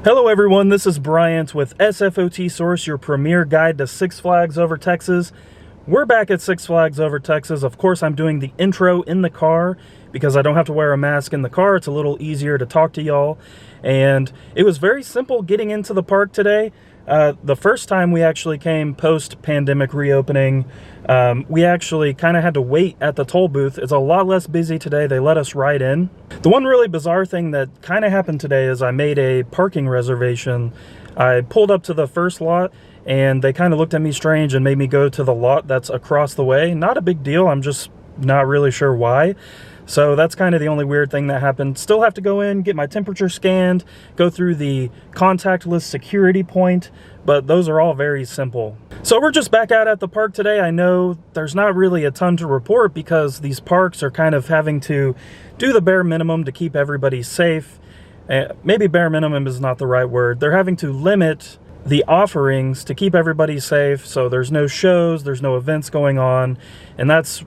Hello everyone, this is Bryant with SFOT Source, your premier guide to Six Flags Over Texas. We're back at Six Flags Over Texas. Of course, I'm doing the intro in the car because I don't have to wear a mask in the car. It's a little easier to talk to y'all. And it was very simple getting into the park today. The first time we actually came post-pandemic reopening, we actually kind of had to wait at the toll booth. It's a lot less busy today. They let us ride in. The one really bizarre thing that kind of happened today is I made a parking reservation. I pulled up to the first lot and they kind of looked at me strange and made me go to the lot that's across the way. Not a big deal. I'm just not really sure why. So that's kind of the only weird thing that happened. Still have to go in, get my temperature scanned, go through the contactless security point, but those are all very simple. So we're just back out at the park today. I know there's not really a ton to report because these parks are kind of having to do the bare minimum to keep everybody safe. Maybe bare minimum is not the right word. They're having to limit the offerings to keep everybody safe. So there's no shows, there's no events going on, and that's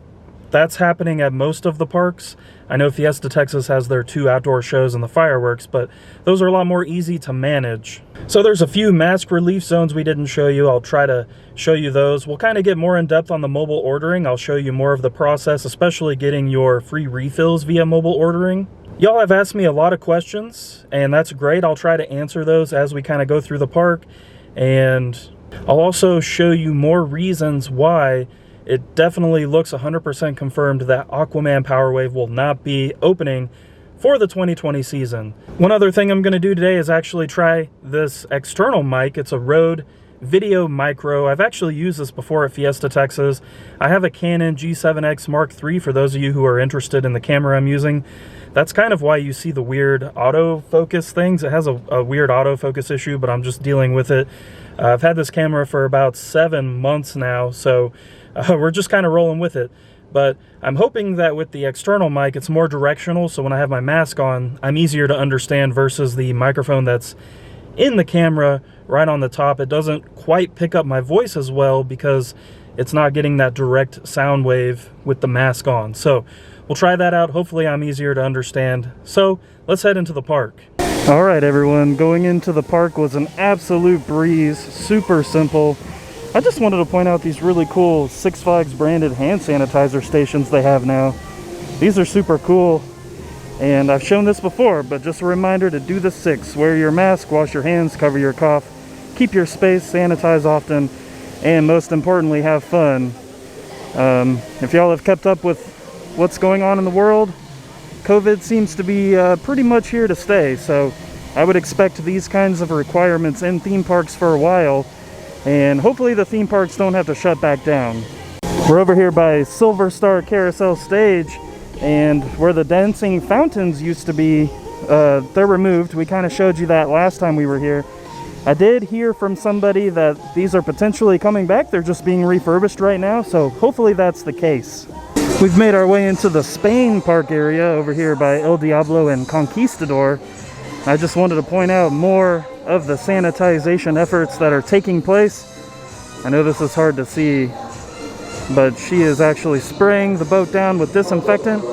happening at most of the parks. I know Fiesta, Texas has their 2 outdoor shows and the fireworks, but those are a lot more easy to manage. So there's a few mask relief zones we didn't show you. I'll try to show you those. We'll kind of get more in depth on the mobile ordering. I'll show you more of the process, especially getting your free refills via mobile ordering. Y'all have asked me a lot of questions, and that's great. I'll try to answer those as we kind of go through the park, and I'll also show you more reasons why it definitely looks 100% confirmed that Aquaman Power Wave will not be opening for the 2020 season. One other thing I'm going to do today is actually try this external mic. It's a Rode Video Micro. I've actually used this before at Fiesta, Texas. I have a Canon G7X Mark III for those of you who are interested in the camera I'm using. That's kind of why you see the weird autofocus things. It has a weird autofocus issue, but I'm just dealing with it. I've had this camera for about 7 months now, so we're just kind of rolling with it. But I'm hoping that with the external mic, it's more directional, so when I have my mask on, I'm easier to understand versus the microphone that's in the camera right on the top. It doesn't quite pick up my voice as well because it's not getting that direct sound wave with the mask on. So we'll try that out. Hopefully I'm easier to understand. So let's head into the park. All right, everyone, going into the park was an absolute breeze, super simple. I just wanted to point out these really cool Six Flags branded hand sanitizer stations they have now. These are super cool, and I've shown this before, but just a reminder to do the 6. Wear your mask, wash your hands, cover your cough, keep your space, sanitize often, and most importantly, have fun. If y'all have kept up with what's going on in the world, COVID seems to be pretty much here to stay, so I would expect these kinds of requirements in theme parks for a while, and hopefully the theme parks don't have to shut back down. We're over here by Silver Star Carousel Stage, and where the dancing fountains used to be, they're removed. We kind of showed you that last time we were here. I did hear from somebody that these are potentially coming back. They're just being refurbished right now, so hopefully that's the case. We've made our way into the Spain park area over here by El Diablo and Conquistador. I just wanted to point out more of the sanitization efforts that are taking place. I know this is hard to see, but she is actually spraying the boat down with disinfectant,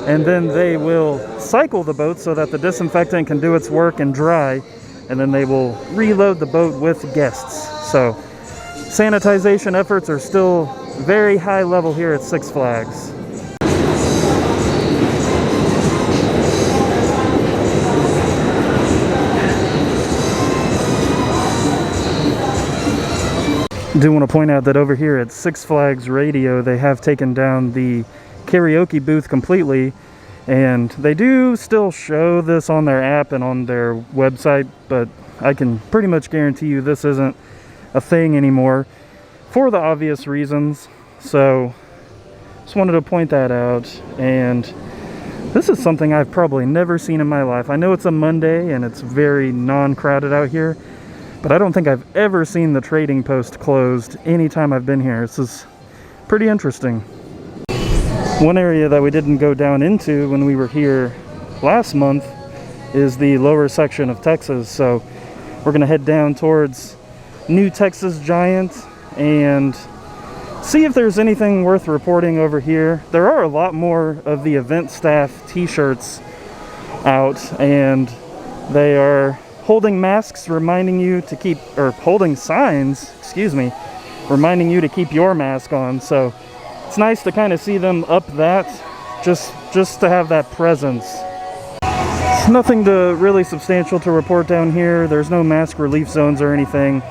and then they will cycle the boat so that the disinfectant can do its work and dry, and then they will reload the boat with guests. So sanitization efforts are still very high level here at Six Flags. I do want to point out that over here at Six Flags Radio, they have taken down the karaoke booth completely, and they do still show this on their app and on their website, but I can pretty much guarantee you this isn't a thing anymore for the obvious reasons. So just wanted to point that out, and this is something I've probably never seen in my life. I know it's a Monday and it's very non-crowded out here, but I don't think I've ever seen the trading post closed anytime I've been here. This is pretty interesting. One area that we didn't go down into when we were here last month is the lower section of Texas. So we're going to head down towards New Texas Giant and see if there's anything worth reporting over here. There are a lot more of the event staff t-shirts out, and they are holding masks reminding you to keep, or holding signs, excuse me, reminding you to keep your mask on. So it's nice to kind of see them up that, just to have that presence. It's nothing really substantial to report down here. There's no mask relief zones or anything.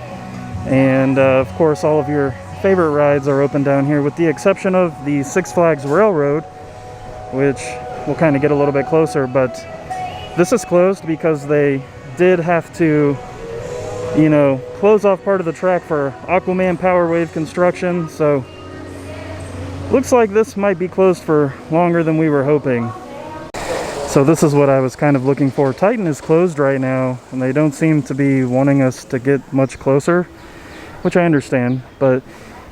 And of course, all of your favorite rides are open down here, with the exception of the Six Flags Railroad, which we'll kind of get a little bit closer. But this is closed because they did have to, you know, close off part of the track for Aquaman Power Wave construction. So looks like this might be closed for longer than we were hoping. So this is what I was kind of looking for. Titan is closed right now, and they don't seem to be wanting us to get much closer, which I understand. But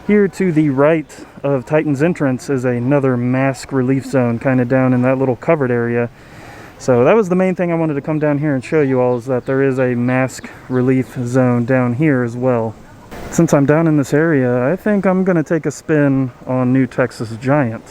here to the right of Titan's entrance is another mask relief zone, kind of down in that little covered area. So that was the main thing I wanted to come down here and show you all, is that there is a mask relief zone down here as well. Since I'm down in this area, I think I'm going to take a spin on New Texas Giant.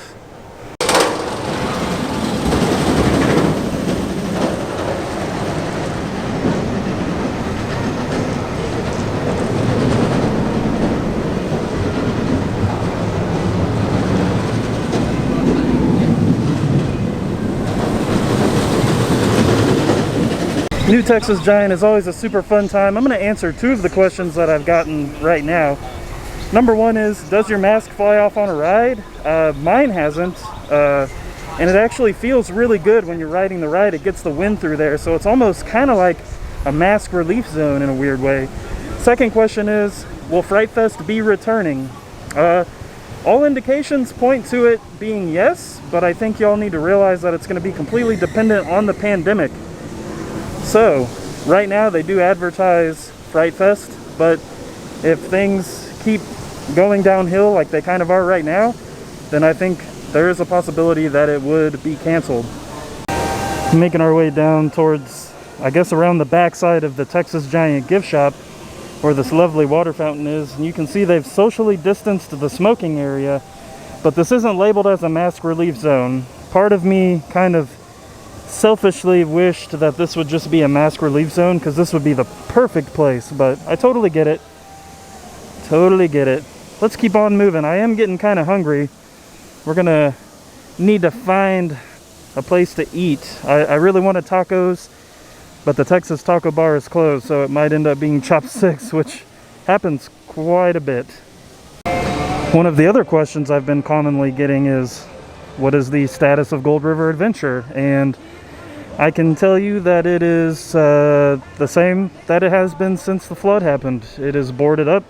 New Texas Giant is always a super fun time. I'm going to answer two of the questions that I've gotten right now. Number one is, does your mask fly off on a ride? Mine hasn't, and it actually feels really good when you're riding the ride. It gets the wind through there, so it's almost kind of like a mask relief zone in a weird way. Second question is, will Frightfest be returning? All indications point to it being yes, but I think y'all need to realize that it's going to be completely dependent on the pandemic. So, right now they do advertise Frightfest, but if things keep going downhill like they kind of are right now, then I think there is a possibility that it would be canceled. Making our way down towards, I guess, around the backside of the Texas Giant gift shop, where this lovely water fountain is, and you can see they've socially distanced the smoking area, but this isn't labeled as a mask relief zone. Part of me kind of selfishly wished that this would just be a mask relief zone, because this would be the perfect place, but I totally get it. Totally get it. Let's keep on moving. I am getting kind of hungry. We're gonna need to find a place to eat. I really wanted tacos, but the Texas Taco Bar is closed, so it might end up being chopsticks, which happens quite a bit. One of the other questions I've been commonly getting is, what is the status of Gold River Adventure? And I can tell you that it is the same that it has been since the flood happened. It is boarded up.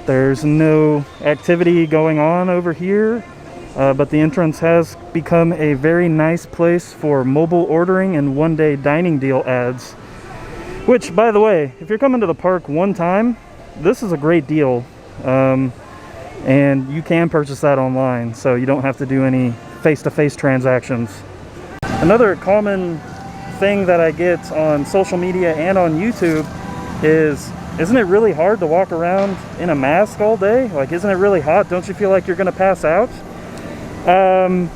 There's no activity going on over here, but the entrance has become a very nice place for mobile ordering and one-day dining deal ads. Which, by the way, if you're coming to the park one time, this is a great deal. And you can purchase that online, so you don't have to do any face-to-face transactions. Another common thing that I get on social media and on YouTube is, isn't it really hard to walk around in a mask all day? Like, isn't it really hot? Don't you feel like you're gonna pass out? I'm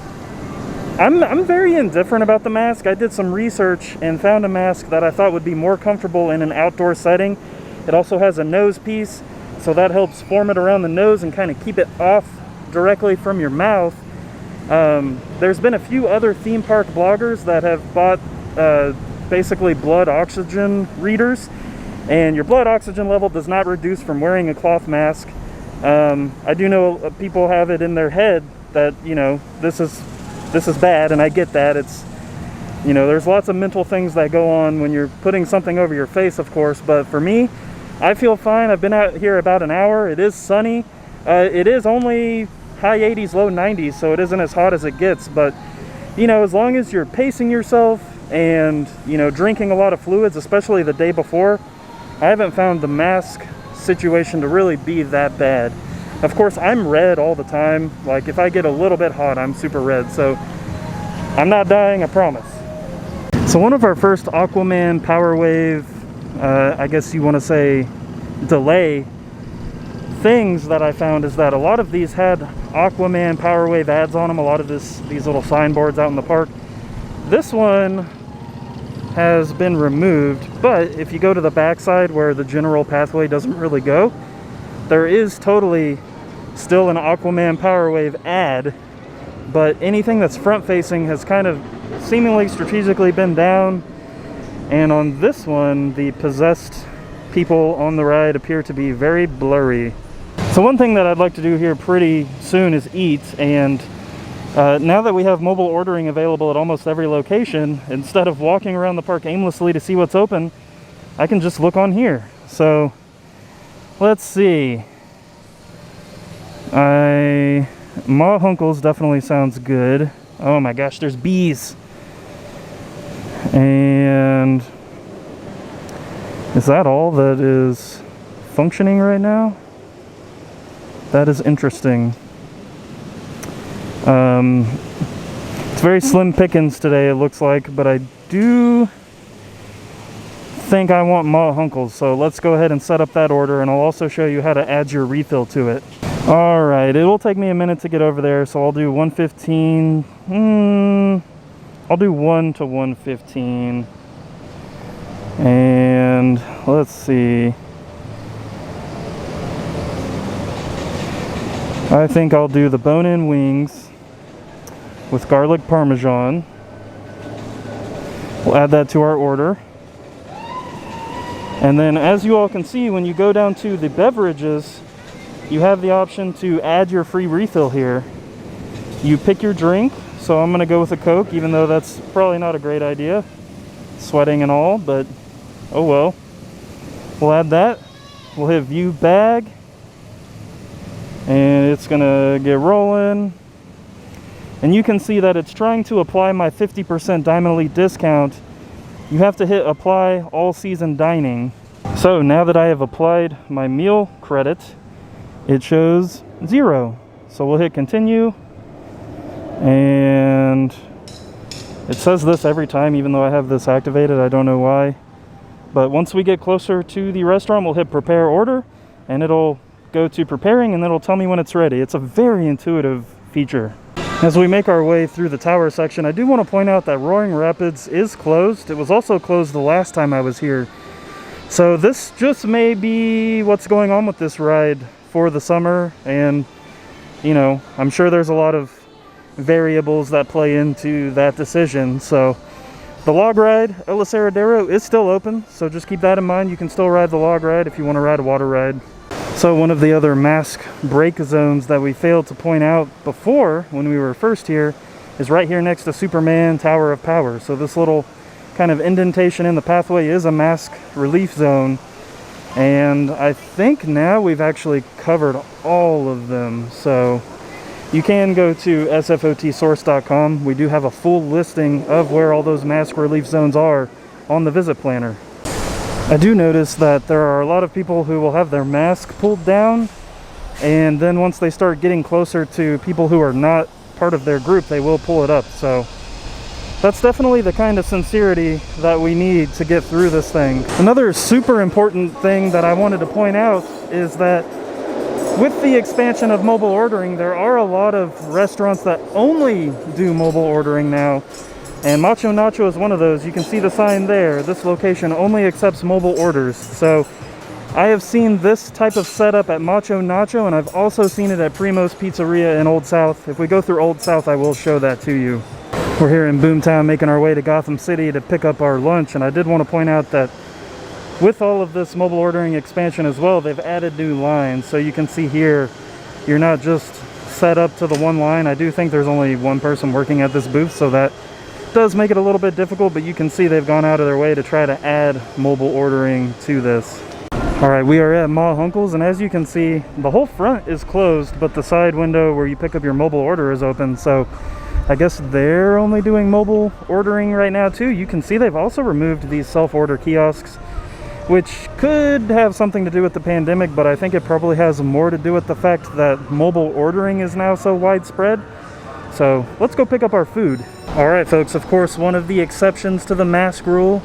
very indifferent about the mask. I did some research and found a mask that I thought would be more comfortable in an outdoor setting. It also has a nose piece, so that helps form it around the nose and kind of keep it off directly from your mouth. There's been a few other theme park bloggers that have bought basically blood oxygen readers, and your blood oxygen level does not reduce from wearing a cloth mask. I do know people have it in their head that, you know, this is bad, and I get that. It's, you know, there's lots of mental things that go on when you're putting something over your face, of course, but for me, I feel fine. I've been out here about an hour. It is sunny. It is only high 80s, low 90s, so it isn't as hot as it gets, but, you know, as long as you're pacing yourself and, you know, drinking a lot of fluids, especially the day before, I haven't found the mask situation to really be that bad. Of course, I'm red all the time. Like, if I get a little bit hot, I'm super red, so I'm not dying, I promise. So one of our first Aquaman Power Wave, I guess you want to say delay things that I found, is that a lot of these had Aquaman Power Wave ads on them, a lot of these little signboards out in the park. This one has been removed, but if you go to the backside where the general pathway doesn't really go, there is totally still an Aquaman Power Wave ad, but anything that's front facing has kind of seemingly strategically been down. And on this one, the possessed people on the ride appear to be very blurry. So one thing that I'd like to do here pretty soon is eat, and now that we have mobile ordering available at almost every location, instead of walking around the park aimlessly to see what's open, I can just look on here. So let's see. Ma Hunkles definitely sounds good. Oh my gosh, there's bees. And is that all that is functioning right now? That is interesting. It's very slim pickings today, it looks like, but I do think I want Ma Hunkles, so let's go ahead and set up that order, and I'll also show you how to add your refill to it. Alright, it will take me a minute to get over there, so I'll do 115. I'll do 1 to 115. And let's see. I think I'll do the bone-in wings with garlic parmesan. We'll add that to our order. And then, as you all can see, when you go down to the beverages, you have the option to add your free refill here. You pick your drink, so I'm gonna go with a Coke, even though that's probably not a great idea, sweating and all, but oh well. We'll add that. We'll hit view bag, and it's gonna get rolling. And you can see that it's trying to apply my 50% Diamond Elite discount. You have to hit apply all season dining. So now that I have applied my meal credit, it shows 0. So we'll hit continue. And it says this every time, even though I have this activated. I don't know why. But once we get closer to the restaurant, we'll hit prepare order, and it'll go to preparing, and it'll tell me when it's ready. It's a very intuitive feature. As we make our way through the tower section, I do want to point out that Roaring Rapids is closed. It was also closed the last time I was here. So this just may be what's going on with this ride for the summer, and you know, I'm sure there's a lot of variables that play into that decision. So the log ride, El Aserradero, is still open, so just keep that in mind. You can still ride the log ride if you want to ride a water ride. So one of the other mask break zones that we failed to point out before when we were first here is right here next to Superman Tower of Power. So this little kind of indentation in the pathway is a mask relief zone, and I think now we've actually covered all of them. So you can go to sfotsource.com. We do have a full listing of where all those mask relief zones are on the visit planner. I do notice that there are a lot of people who will have their mask pulled down, and then once they start getting closer to people who are not part of their group, they will pull it up. So that's definitely the kind of sincerity that we need to get through this thing. Another super important thing that I wanted to point out is that with the expansion of mobile ordering, there are a lot of restaurants that only do mobile ordering now. And Macho Nacho is one of those. You can see the sign there. This location only accepts mobile orders. So I have seen this type of setup at Macho Nacho, and I've also seen it at Primo's Pizzeria in Old South. If we go through Old South, I will show that to you. We're here in Boomtown making our way to Gotham City to pick up our lunch, and I did want to point out that with all of this mobile ordering expansion as well, they've added new lines. So you can see here, you're not just set up to the one line. I do think there's only one person working at this booth, so that does make it a little bit difficult, but you can see they've gone out of their way to try to add mobile ordering to this. Alright, we are at Ma Hunkles, and as you can see, the whole front is closed, but the side window where you pick up your mobile order is open. So I guess they're only doing mobile ordering right now too. You can see they've also removed these self-order kiosks, which could have something to do with the pandemic, but I think it probably has more to do with the fact that mobile ordering is now so widespread. So let's go pick up our food. Alright folks, of course one of the exceptions to the mask rule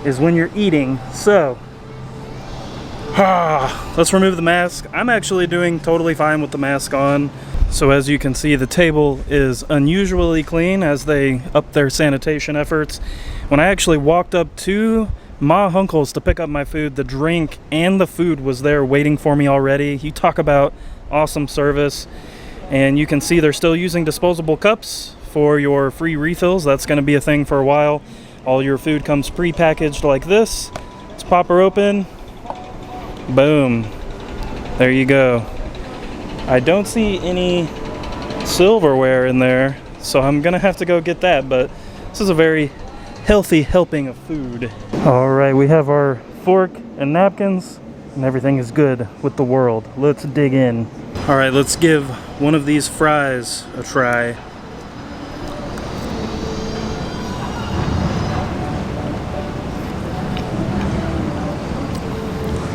is when you're eating. So let's remove the mask. I'm actually doing totally fine with the mask on. So as you can see, the table is unusually clean as they up their sanitation efforts. When I actually walked up to Ma Hunkle's to pick up my food, the drink and the food was there waiting for me already. You talk about awesome service. And you can see they're still using disposable cups for your free refills. That's going to be a thing for a while. All your food comes pre-packaged like this. Let's pop her open. Boom. There you go. I don't see any silverware in there, so I'm gonna have to go get that, but this is a very healthy helping of food. All right, we have our fork and napkins, and everything is good with the world. Let's dig in. All right, let's give one of these fries a try.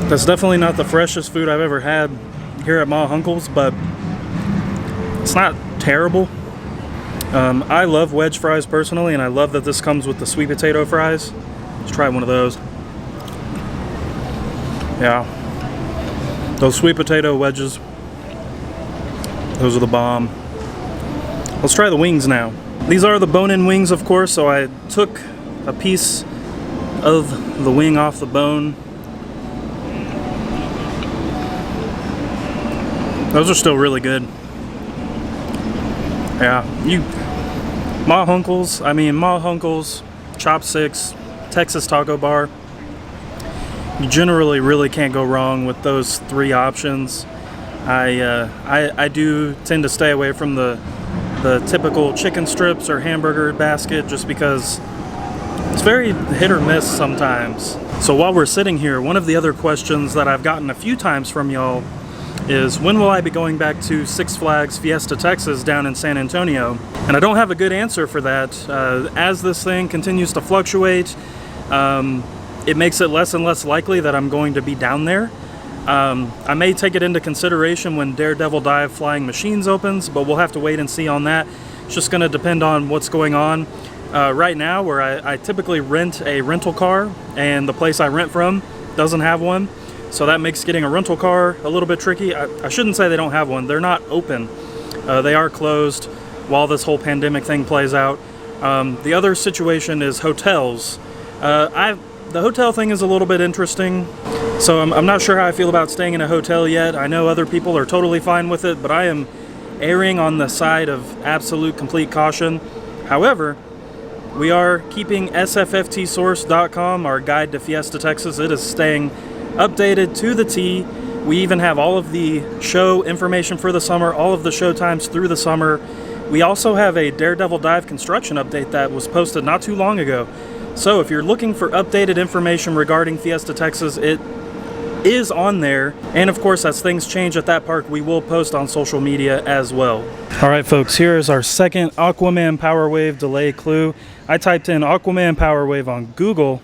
That's definitely not the freshest food I've ever had here at Ma Hunkle's, but it's not terrible. I love wedge fries personally, and I love that this comes with the sweet potato fries. Let's try one of those. Yeah, those sweet potato wedges, those are the bomb. Let's try the wings now. These are the bone-in wings, of course, so I took a piece of the wing off the bone. Those are still really good. Yeah, Ma Hunkle's, Chopsticks, Texas Taco Bar. You generally really can't go wrong with those three options. I do tend to stay away from the typical chicken strips or hamburger basket just because it's very hit or miss sometimes. So while we're sitting here, one of the other questions that I've gotten a few times from y'all is when will I be going back to Six Flags Fiesta, Texas down in San Antonio? And I don't have a good answer for that. As this thing continues to fluctuate, it makes it less and less likely that I'm going to be down there. I may take it into consideration when Daredevil Dive Flying Machines opens, but we'll have to wait and see on that. It's just going to depend on what's going on. Right now, where I typically rent a rental car, and the place I rent from doesn't have one. So that makes getting a rental car a little bit tricky. I shouldn't say they don't have one. They're not open. They are closed while this whole pandemic thing plays out. The other situation is hotels. The hotel thing is a little bit interesting. So I'm not sure how I feel about staying in a hotel yet. I know other people are totally fine with it, but I am erring on the side of absolute complete caution. However, we are keeping sfftsource.com, our guide to Fiesta, Texas. It is staying updated to the T. We even have all of the show information for the summer, all of the show times through the summer. We also have a Daredevil Dive construction update that was posted not too long ago. So if you're looking for updated information regarding Fiesta, Texas, it is on there. And of course, as things change at that park, we will post on social media as well. All right, folks, here is our second Aquaman Power Wave delay clue. I typed in Aquaman Power Wave on Google,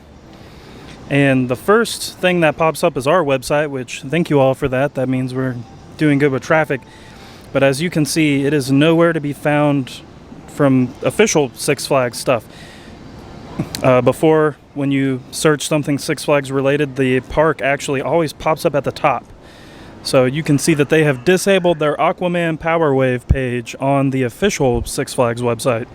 and the first thing that pops up is our website, which thank you all for that. That means we're doing good with traffic. But as you can see, it is nowhere to be found from official Six Flags stuff. Before, when you search something Six Flags related, the park actually always pops up at the top. So you can see that they have disabled their Aquaman Power Wave page on the official Six Flags website.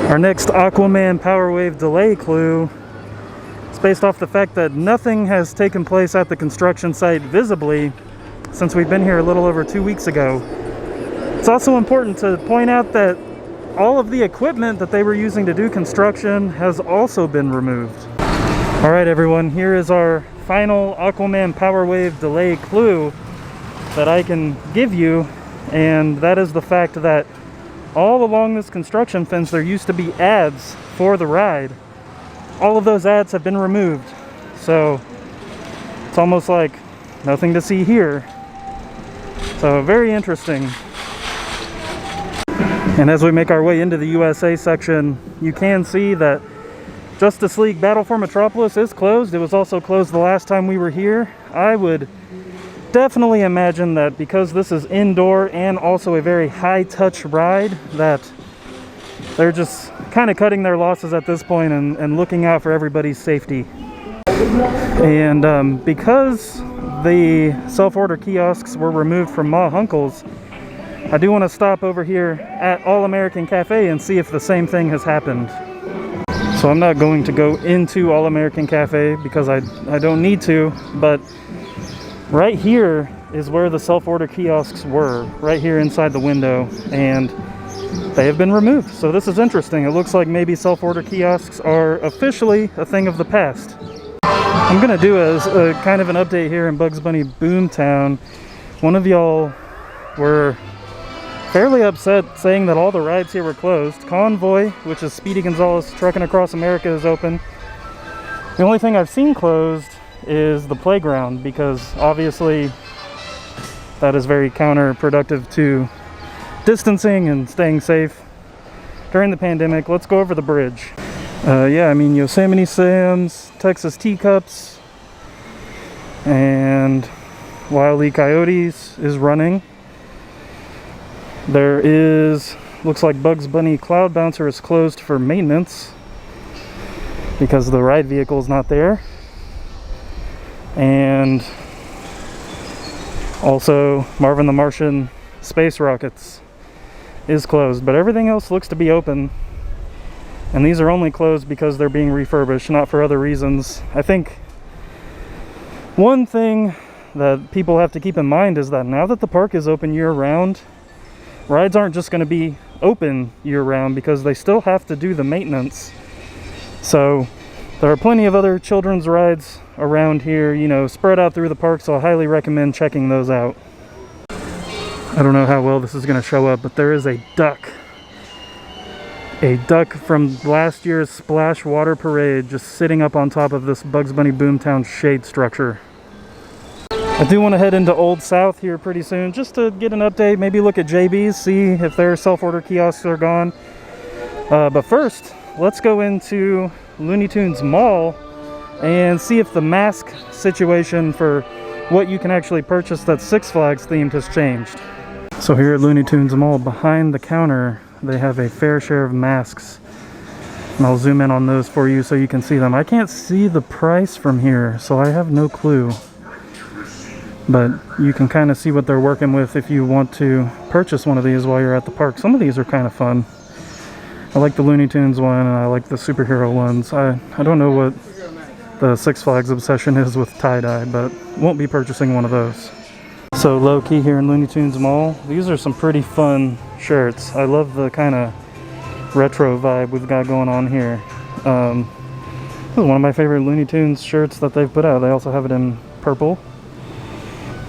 Our next Aquaman Power Wave delay clue is based off the fact that nothing has taken place at the construction site visibly since we've been here a little over 2 weeks ago. It's also important to point out that all of the equipment that they were using to do construction has also been removed. All right, everyone, here is our final Aquaman Power Wave delay clue that I can give you, and that is the fact that all along this construction fence there used to be ads for the ride. All of those ads have been removed, so it's almost like nothing to see here. So very interesting. And as we make our way into the USA section, you can see that Justice League Battle for Metropolis is closed. It was also closed the last time we were here. I would definitely imagine that because this is indoor and also a very high-touch ride, that they're just kind of cutting their losses at this point and looking out for everybody's safety. And because the self-order kiosks were removed from Ma Hunkle's, I do want to stop over here at All American Cafe and see if the same thing has happened. So I'm not going to go into All American Cafe because I don't need to, but right here is where the self-order kiosks were, right here inside the window, and they have been removed. So this is interesting. It looks like maybe self-order kiosks are officially a thing of the past. I'm gonna do a kind of an update here in Bugs Bunny Boomtown. One of y'all were fairly upset saying that all the rides here were closed. Convoy, which is Speedy Gonzales Trucking Across America, is open. The only thing I've seen closed is the playground, because obviously that is very counterproductive to distancing and staying safe during the pandemic. Let's go over the bridge. Yeah, I mean, Yosemite Sam's, Texas Teacups, and Wile E. Coyotes is running. There is, looks like Bugs Bunny Cloud Bouncer is closed for maintenance because the ride vehicle is not there. And also Marvin the Martian Space Rockets is closed, but everything else looks to be open. And these are only closed because they're being refurbished, not for other reasons. I think one thing that people have to keep in mind is that now that the park is open year-round, rides aren't just going to be open year-round because they still have to do the maintenance. So there are plenty of other children's rides around here, you know, spread out through the park, so I highly recommend checking those out. I don't know how well this is going to show up, but there is a duck. A duck from last year's Splash Water Parade just sitting up on top of this Bugs Bunny Boomtown shade structure. I do want to head into Old South here pretty soon just to get an update, maybe look at JB's, see if their self-order kiosks are gone. But first, let's go into Looney Tunes Mall and see if the mask situation for what you can actually purchase that's Six Flags themed has changed. So here at Looney Tunes Mall, behind the counter, they have a fair share of masks. And I'll zoom in on those for you so you can see them. I can't see the price from here, so I have no clue. But you can kind of see what they're working with if you want to purchase one of these while you're at the park. Some of these are kind of fun. I like the Looney Tunes one, and I like the superhero ones. I don't know what the Six Flags obsession is with tie-dye, but won't be purchasing one of those. So low-key here in Looney Tunes Mall, these are some pretty fun shirts. I love the kind of retro vibe we've got going on here. This is one of my favorite Looney Tunes shirts that they've put out. They also have it in purple.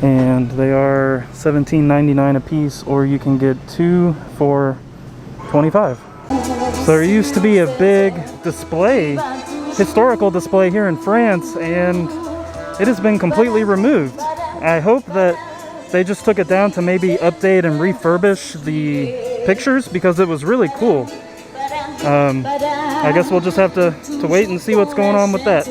And they are $17.99 a piece, or you can get 2 for $25. So there used to be a big display, historical display here in France, and it has been completely removed. I hope that they just took it down to maybe update and refurbish the pictures, because it was really cool. I guess we'll just have to wait and see what's going on with that.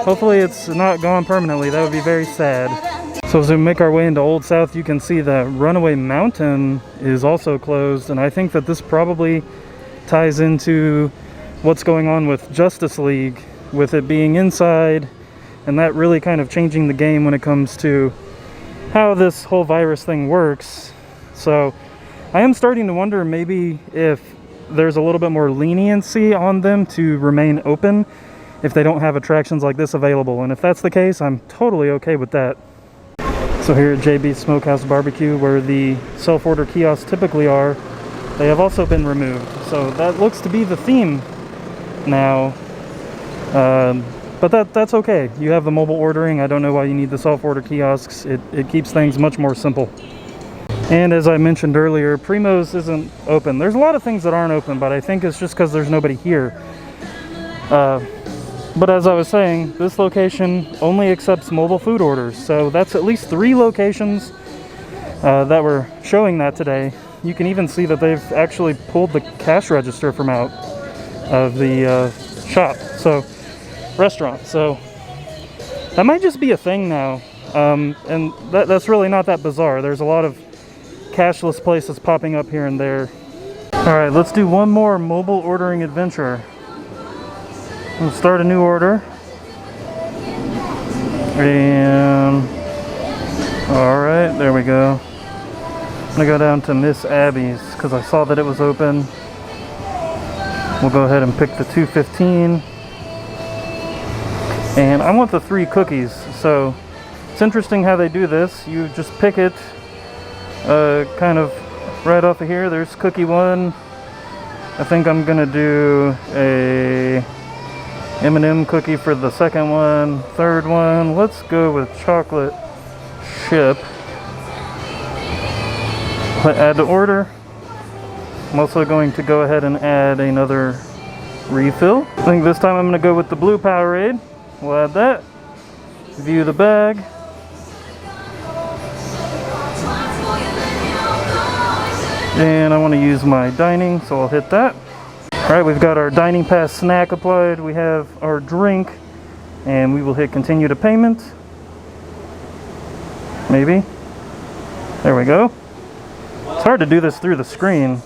Hopefully it's not gone permanently. That would be very sad. So as we make our way into Old South, you can see that Runaway Mountain is also closed, and I think that this probably ties into what's going on with Justice League, with it being inside, and that really kind of changing the game when it comes to how this whole virus thing works. So I am starting to wonder maybe if there's a little bit more leniency on them to remain open if they don't have attractions like this available, and if that's the case, I'm totally okay with that. So here at JB's Smokehouse Barbecue, where the self-order kiosks typically are, they have also been removed. So that looks to be the theme now. But that's okay. You have the mobile ordering. I don't know why you need the self-order kiosks. It keeps things much more simple. And as I mentioned earlier, Primo's isn't open. There's a lot of things that aren't open, but I think it's just because there's nobody here. But as I was saying, this location only accepts mobile food orders. So that's at least 3 locations that were showing that today. you can even see that they've actually pulled the cash register from out of the shop, so restaurant. So that might just be a thing now, and that's really not that bizarre. There's a lot of cashless places popping up here and there. All right, let's do one more mobile ordering adventure. We'll start a new order. And all right, there we go. I'm gonna go down to Miss Abby's because I saw that it was open. We'll go ahead and pick the 215. And I want the 3 cookies. So it's interesting how they do this. You just pick it kind of right off of here. There's cookie 1. I think I'm gonna do a M&M cookie for the second one. Third one, let's go with chocolate chip. Add to order. I'm also going to go ahead and add another refill. I think this time I'm going to go with the blue Powerade. We'll add that. View the bag. And I want to use my dining, so I'll hit that. Alright, we've got our dining pass snack applied. We have our drink, and we will hit continue to payment. Maybe. There we go. It's hard to do this through the screen.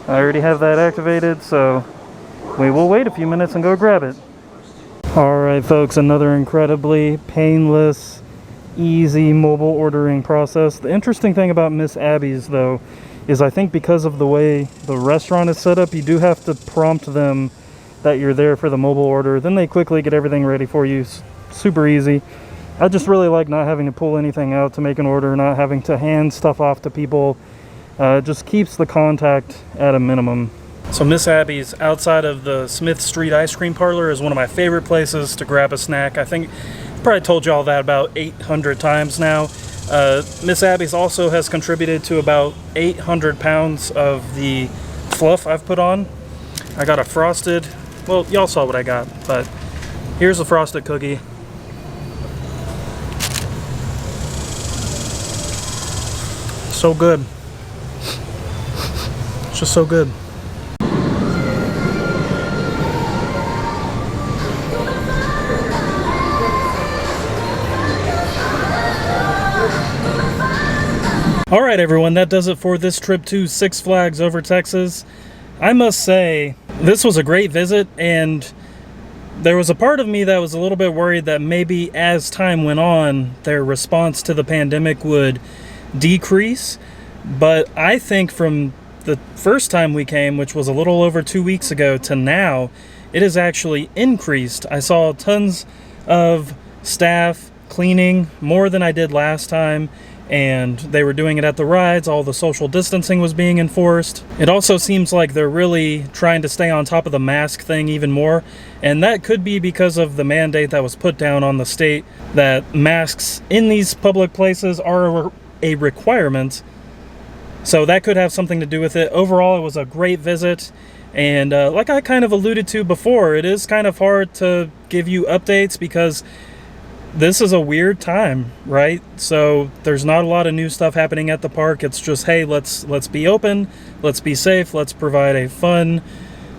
I already have that activated, so we will wait a few minutes and go grab it. Alright folks, another incredibly painless, easy mobile ordering process. The interesting thing about Miss Abby's though is I think because of the way the restaurant is set up, you do have to prompt them that you're there for the mobile order. Then they quickly get everything ready for you. Super easy. I just really like not having to pull anything out to make an order, not having to hand stuff off to people. It just keeps the contact at a minimum. So Miss Abby's outside of the Smith Street Ice Cream Parlor is one of my favorite places to grab a snack. I think I've probably told you all that about 800 times now. Miss Abby's also has contributed to about 800 pounds of the fluff I've put on. I got a frosted, well, y'all saw what I got, but here's a frosted cookie. So good. It's just so good. Alright everyone, that does it for this trip to Six Flags Over Texas. I must say, this was a great visit, and there was a part of me that was a little bit worried that maybe as time went on, their response to the pandemic would decrease. But I think from the first time we came, which was a little over 2 weeks ago, to now, it has actually increased. I saw tons of staff cleaning, more than I did last time, and they were doing it at the rides. All the social distancing was being enforced. It also seems like they're really trying to stay on top of the mask thing even more, and that could be because of the mandate that was put down on the state that masks in these public places are a requirement. So that could have something to do with it. Overall, it was a great visit, and like I kind of alluded to before, it is kind of hard to give you updates because this is a weird time, right? So there's not a lot of new stuff happening at the park. It's just, hey, let's be open, let's be safe, let's provide a fun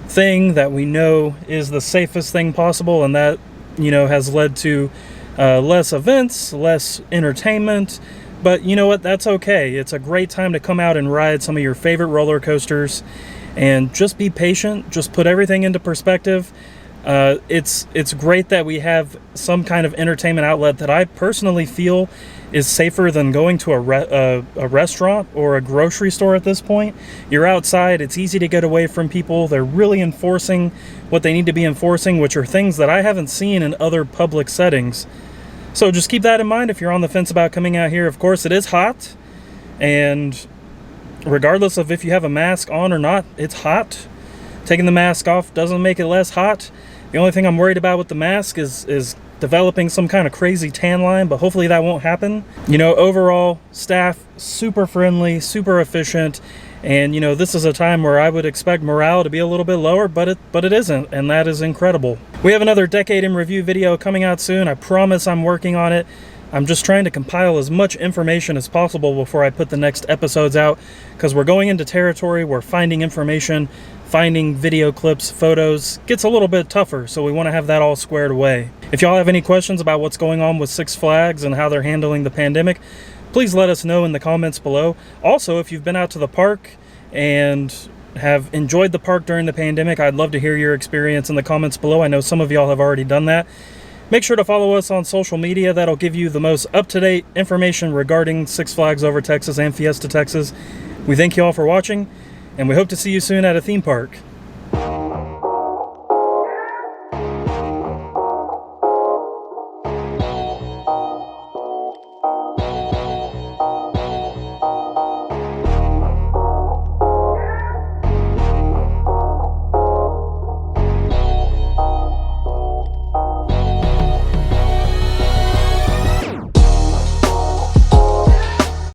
thing that we know is the safest thing possible, and that, you know, has led to less events, less entertainment. But you know what? That's okay. It's a great time to come out and ride some of your favorite roller coasters, and just be patient. Just put everything into perspective. It's great that we have some kind of entertainment outlet that I personally feel is safer than going to a restaurant or a grocery store at this point. You're outside, it's easy to get away from people. They're really enforcing what they need to be enforcing, which are things that I haven't seen in other public settings. So just keep that in mind if you're on the fence about coming out here. Of course, it is hot, and regardless of if you have a mask on or not, it's hot. Taking the mask off doesn't make it less hot. The only thing I'm worried about with the mask is developing some kind of crazy tan line, but hopefully that won't happen. You know, overall, staff super friendly, super efficient, and you know, this is a time where I would expect morale to be a little bit lower, but it isn't, and that is incredible. We have another Decade in Review video coming out soon. I promise I'm working on it. I'm just trying to compile as much information as possible before I put the next episodes out, because we're going into territory where finding information, finding video clips, photos gets a little bit tougher, so we want to have that all squared away. If y'all have any questions about what's going on with Six Flags and how they're handling the pandemic, please let us know in the comments below. Also, if you've been out to the park and have enjoyed the park during the pandemic, I'd love to hear your experience in the comments below. I know some of y'all have already done that. Make sure to follow us on social media. That'll give you the most up-to-date information regarding Six Flags Over Texas and Fiesta, Texas. We thank you all for watching, and we hope to see you soon at a theme park.